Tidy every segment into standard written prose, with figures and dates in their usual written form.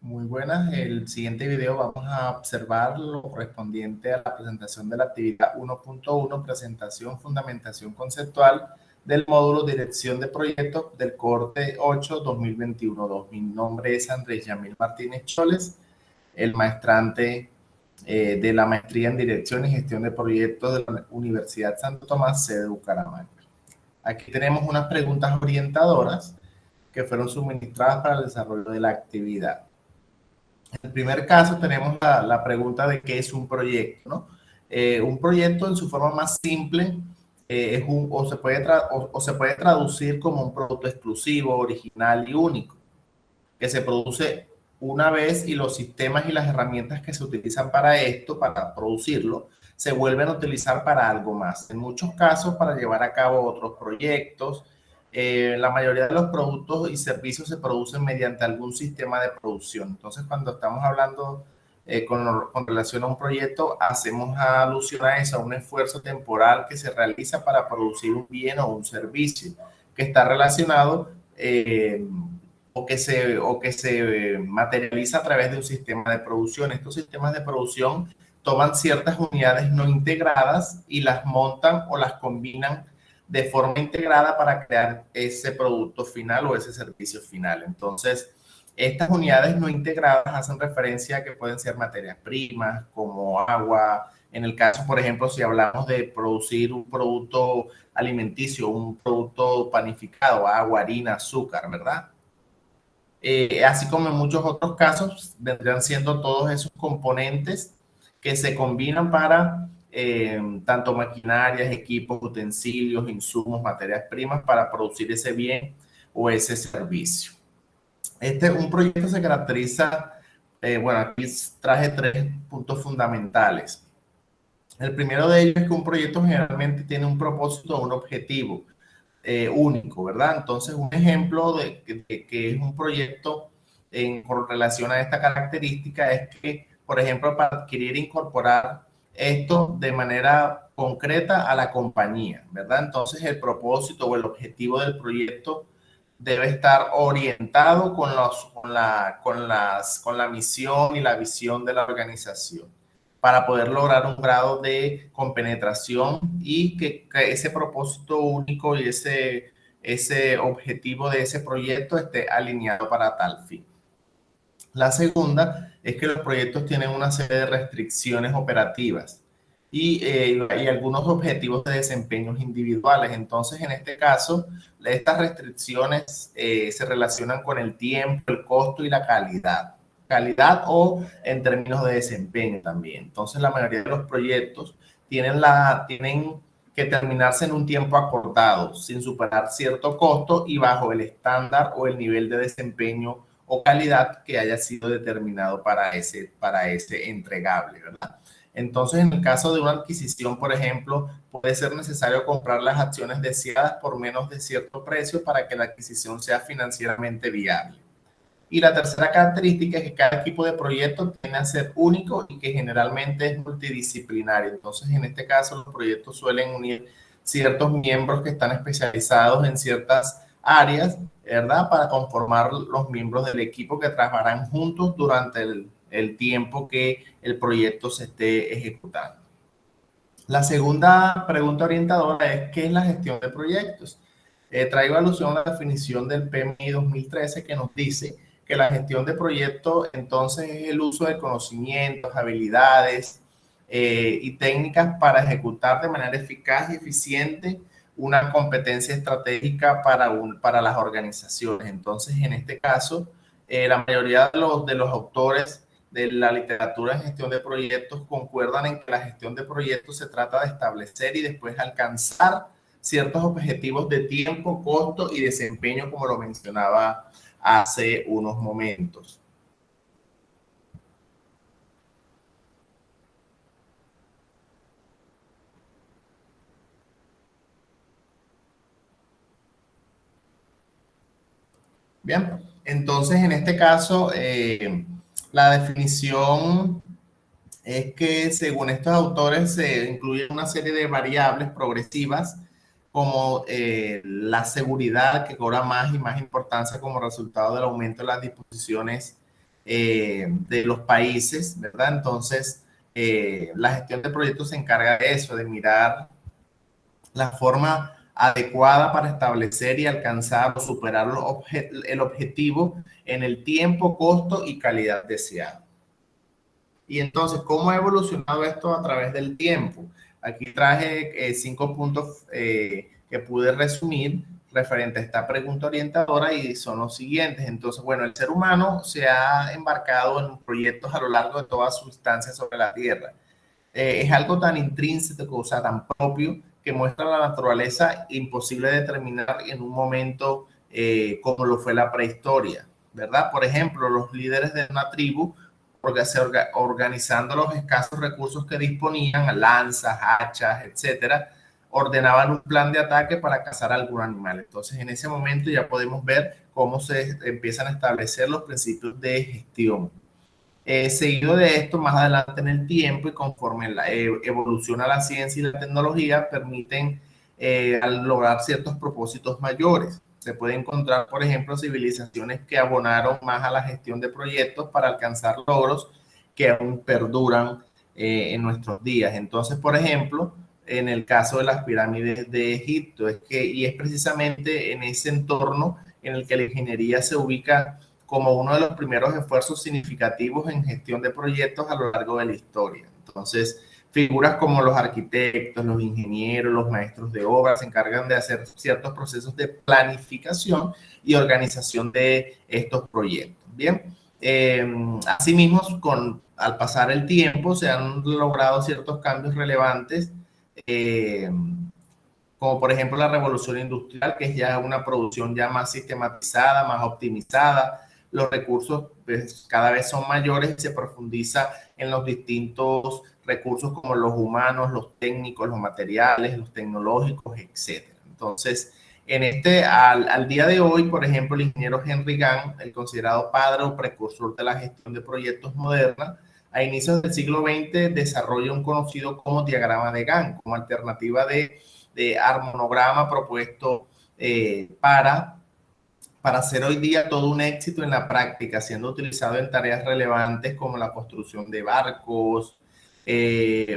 Muy buenas. El siguiente video vamos a observar lo correspondiente a la presentación de la actividad 1.1, presentación, fundamentación conceptual del módulo Dirección de Proyectos del corte 8 2021-2. Mi nombre es Andrés Yamil Martínez Choles, el maestrante de la Maestría en Dirección y Gestión de Proyectos de la Universidad Santo Tomás, sede de Bucaramanga. Aquí tenemos unas preguntas orientadoras que fueron suministradas para el desarrollo de la actividad. En el primer caso tenemos la pregunta de qué es un proyecto, ¿no? Un proyecto en su forma más simple se puede traducir como un producto exclusivo, original y único, que se produce una vez y los sistemas y las herramientas que se utilizan para esto, para producirlo, se vuelven a utilizar para algo más. En muchos casos, para llevar a cabo otros proyectos. La mayoría de los productos y servicios se producen mediante algún sistema de producción. Entonces, cuando estamos hablando con relación a un proyecto, hacemos alusión a eso, a un esfuerzo temporal que se realiza para producir un bien o un servicio que está relacionado o que se materializa a través de un sistema de producción. Estos sistemas de producción toman ciertas unidades no integradas y las montan o las combinan de forma integrada para crear ese producto final o ese servicio final. Entonces, estas unidades no integradas hacen referencia a que pueden ser materias primas como agua. En el caso, por ejemplo, si hablamos de producir un producto alimenticio, un producto panificado, agua, harina, azúcar, ¿verdad? Así como en muchos otros casos, vendrían siendo todos esos componentes que se combinan para tanto maquinarias, equipos, utensilios, insumos, materias primas para producir ese bien o ese servicio. Un proyecto se caracteriza, bueno, aquí traje 3 puntos fundamentales. El primero de ellos es que un proyecto generalmente tiene un propósito o un objetivo único, ¿verdad? Entonces, un ejemplo de que es un proyecto con relación a esta característica es que, por ejemplo, para adquirir e incorporar esto de manera concreta a la compañía, ¿verdad? Entonces, el propósito o el objetivo del proyecto debe estar orientado con la misión y la visión de la organización para poder lograr un grado de compenetración y que ese propósito único y ese objetivo de ese proyecto esté alineado para tal fin. La segunda es que los proyectos tienen una serie de restricciones operativas y algunos objetivos de desempeños individuales. Entonces, en este caso, estas restricciones se relacionan con el tiempo, el costo y la calidad. Calidad o en términos de desempeño también. Entonces, la mayoría de los proyectos tienen que terminarse en un tiempo acordado, sin superar cierto costo y bajo el estándar o el nivel de desempeño o calidad que haya sido determinado para ese entregable, ¿verdad? Entonces, en el caso de una adquisición, por ejemplo, puede ser necesario comprar las acciones deseadas por menos de cierto precio para que la adquisición sea financieramente viable. Y la tercera característica es que cada equipo de proyecto tiene a ser único y que generalmente es multidisciplinario. Entonces, en este caso, los proyectos suelen unir ciertos miembros que están especializados en ciertas áreas, ¿verdad? Para conformar los miembros del equipo que trabajarán juntos durante el tiempo que el proyecto se esté ejecutando. La segunda pregunta orientadora es, ¿qué es la gestión de proyectos? Traigo alusión a la definición del PMI 2013 que nos dice que la gestión de proyectos entonces es el uso de conocimientos, habilidades y técnicas para ejecutar de manera eficaz y eficiente una competencia estratégica para las organizaciones. Entonces, en este caso, la mayoría de los autores de la literatura en gestión de proyectos concuerdan en que la gestión de proyectos se trata de establecer y después alcanzar ciertos objetivos de tiempo, costo y desempeño, como lo mencionaba hace unos momentos. Bien, entonces en este caso, la definición es que según estos autores se incluyen una serie de variables progresivas como la seguridad, que cobra más y más importancia como resultado del aumento de las disposiciones de los países, ¿verdad? Entonces, la gestión de proyectos se encarga de eso, de mirar la forma adecuada para establecer y alcanzar o superar el objetivo en el tiempo, costo y calidad deseado. Y entonces, ¿cómo ha evolucionado esto a través del tiempo? Aquí traje 5 puntos que pude resumir referente a esta pregunta orientadora y son los siguientes. Entonces, bueno, el ser humano se ha embarcado en proyectos a lo largo de toda su estancia sobre la Tierra. Es algo tan intrínseco, o sea, tan propio, que muestra la naturaleza imposible de determinar en un momento como lo fue la prehistoria, ¿verdad? Por ejemplo, los líderes de una tribu, organizando los escasos recursos que disponían, lanzas, hachas, etcétera, ordenaban un plan de ataque para cazar algún animal. Entonces, en ese momento ya podemos ver cómo se empiezan a establecer los principios de gestión. Seguido de esto, más adelante en el tiempo y conforme evoluciona la ciencia y la tecnología, permiten lograr ciertos propósitos mayores. Se puede encontrar, por ejemplo, civilizaciones que abonaron más a la gestión de proyectos para alcanzar logros que aún perduran en nuestros días. Entonces, por ejemplo, en el caso de las pirámides de Egipto, y es precisamente en ese entorno en el que la ingeniería se ubica como uno de los primeros esfuerzos significativos en gestión de proyectos a lo largo de la historia. Entonces, figuras como los arquitectos, los ingenieros, los maestros de obra se encargan de hacer ciertos procesos de planificación y organización de estos proyectos. Bien, asimismo, al pasar el tiempo se han logrado ciertos cambios relevantes, como por ejemplo la revolución industrial, que es ya una producción ya más sistematizada, más optimizada. Los recursos pues, cada vez son mayores y se profundiza en los distintos recursos como los humanos, los técnicos, los materiales, los tecnológicos, etc. Entonces, al día de hoy, por ejemplo, el ingeniero Henry Gantt, el considerado padre o precursor de la gestión de proyectos moderna, a inicios del siglo XX desarrolla un conocido como diagrama de Gantt, como alternativa de armonograma propuesto para hacer hoy día todo un éxito en la práctica, siendo utilizado en tareas relevantes como la construcción de barcos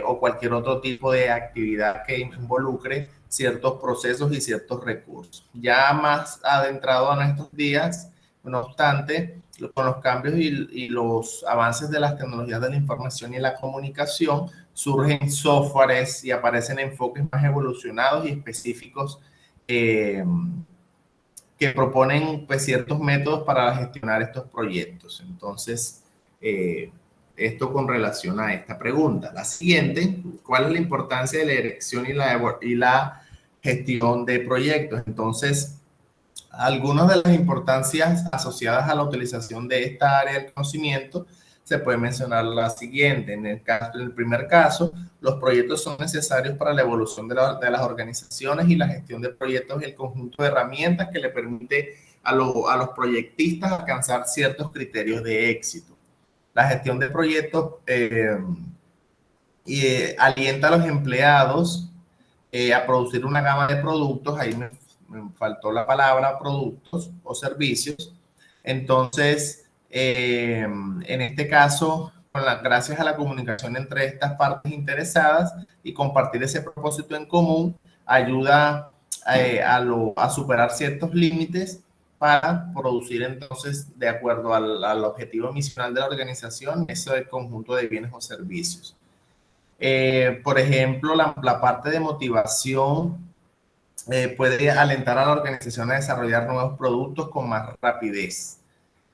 o cualquier otro tipo de actividad que involucre ciertos procesos y ciertos recursos. Ya más adentrado a nuestros días, no obstante, con los cambios y los avances de las tecnologías de la información y la comunicación, surgen softwares y aparecen enfoques más evolucionados y específicos que proponen pues, ciertos métodos para gestionar estos proyectos. Entonces, esto con relación a esta pregunta. La siguiente, ¿cuál es la importancia de la dirección y la gestión de proyectos? Entonces, algunas de las importancias asociadas a la utilización de esta área del conocimiento se puede mencionar la siguiente. En el primer caso, los proyectos son necesarios para la evolución de las organizaciones y la gestión de proyectos y el conjunto de herramientas que le permite a los proyectistas alcanzar ciertos criterios de éxito. La gestión de proyectos alienta a los empleados a producir una gama de productos. Ahí me faltó la palabra productos o servicios. Entonces, en este caso, gracias a la comunicación entre estas partes interesadas y compartir ese propósito en común, ayuda a superar ciertos límites para producir entonces, de acuerdo al objetivo misional de la organización, ese conjunto de bienes o servicios. Por ejemplo, la parte de motivación puede alentar a la organización a desarrollar nuevos productos con más rapidez,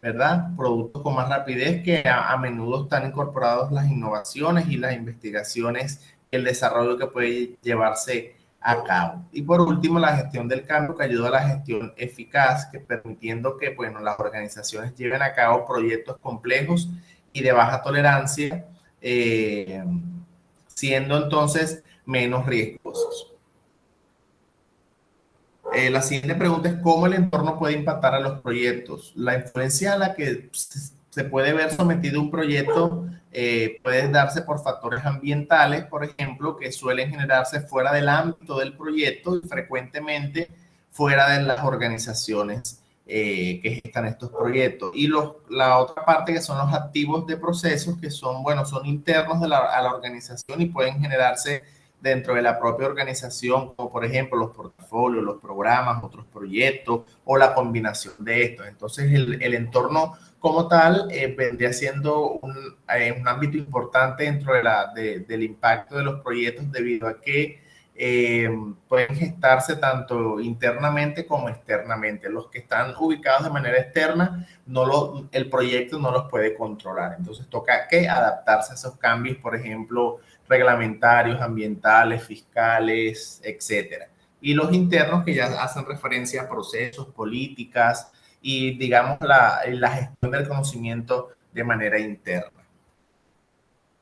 ¿verdad? Productos con más rapidez que a menudo están incorporados las innovaciones y las investigaciones, el desarrollo que puede llevarse a cabo. Y por último, la gestión del cambio, que ayuda a la gestión eficaz, que permitiendo que bueno, las organizaciones lleven a cabo proyectos complejos y de baja tolerancia, siendo entonces menos riesgosos. La siguiente pregunta es cómo el entorno puede impactar a los proyectos. La influencia a la que se puede ver sometido un proyecto puede darse por factores ambientales, por ejemplo, que suelen generarse fuera del ámbito del proyecto y frecuentemente fuera de las organizaciones que gestan estos proyectos. Y la otra parte que son los activos de procesos, que son, bueno, son internos a la organización y pueden generarse dentro de la propia organización, como por ejemplo los portafolios, los programas, otros proyectos o la combinación de estos. Entonces el entorno como tal vendría siendo un ámbito importante dentro del impacto de los proyectos, debido a que pueden gestarse tanto internamente como externamente. Los que están ubicados de manera externa, el proyecto no los puede controlar. Entonces toca que adaptarse a esos cambios, por ejemplo, reglamentarios, ambientales, fiscales, etcétera. Y los internos, que ya hacen referencia a procesos, políticas y, digamos, la gestión del conocimiento de manera interna.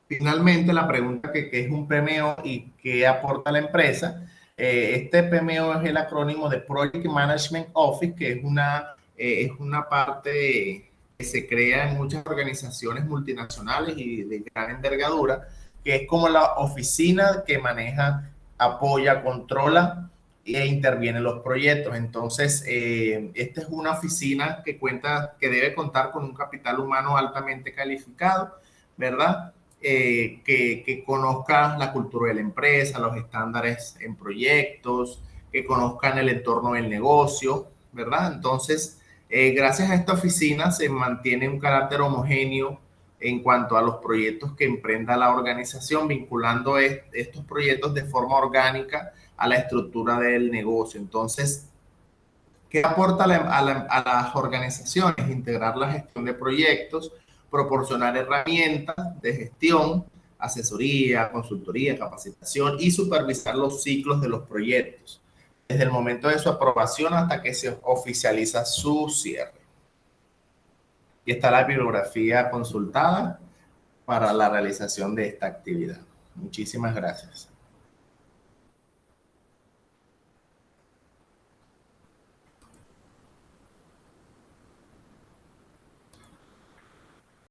Finalmente, la pregunta que es un PMO y qué aporta la empresa. Este PMO es el acrónimo de Project Management Office, que es una parte que se crea en muchas organizaciones multinacionales y de gran envergadura, que es como la oficina que maneja, apoya, controla e interviene en los proyectos. Entonces, esta es una oficina que debe contar con un capital humano altamente calificado, ¿verdad? Que conozca la cultura de la empresa, los estándares en proyectos, que conozcan el entorno del negocio, ¿verdad? Entonces, gracias a esta oficina se mantiene un carácter homogéneo en cuanto a los proyectos que emprenda la organización, vinculando estos proyectos de forma orgánica a la estructura del negocio. Entonces, ¿qué aporta a las organizaciones? Integrar la gestión de proyectos, proporcionar herramientas de gestión, asesoría, consultoría, capacitación y supervisar los ciclos de los proyectos, desde el momento de su aprobación hasta que se oficializa su cierre. Y está la bibliografía consultada para la realización de esta actividad. Muchísimas gracias.